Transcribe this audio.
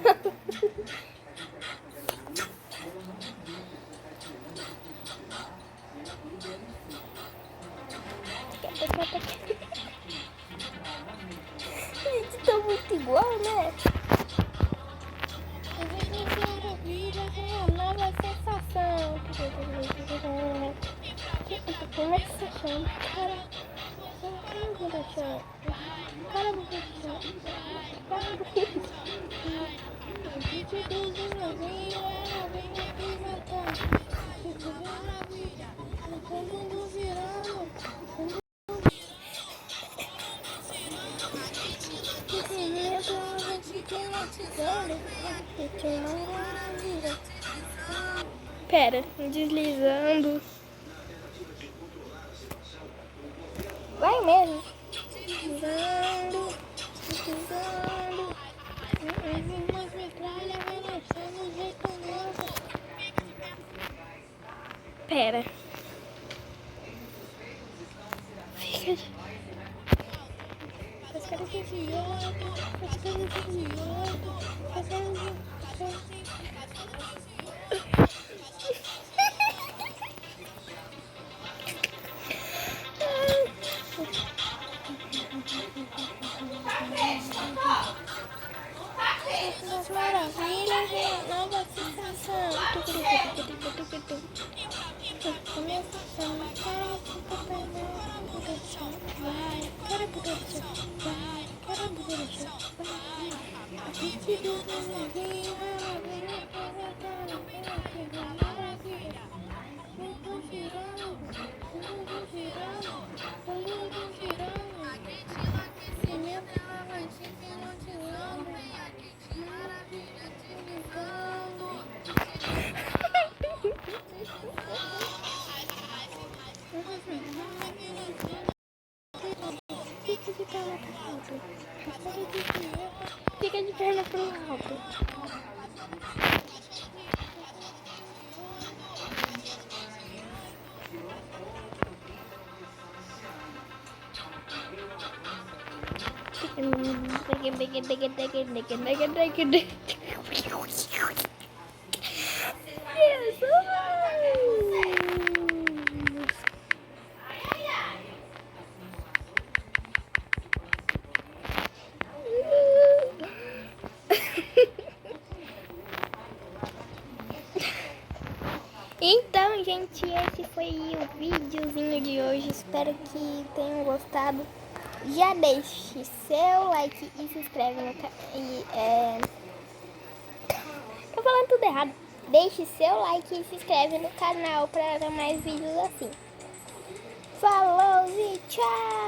Gente, tá muito igual, né? Uma nova sensação. Como é que você chama? Cara, eu vou deixar. Cara, eu vou deixar. Cara, eu vou deixar. Pera, deslizando. Vai mesmo. Deslizando. Deslizando. Pera. Fica de... Faz cara de idiota. Faz cara de idiota. Faz cara de... Das maravilhas e a nova sensação. Começa a chamar cara Fica de perna pro alto. Fica de perna pro alto. Então, gente, esse foi o videozinho de hoje. Espero que tenham gostado. Já deixe seu like e se inscreve no canal. Tô falando tudo errado. Deixe seu like e se inscreve no canal para mais vídeos assim. Falou e tchau!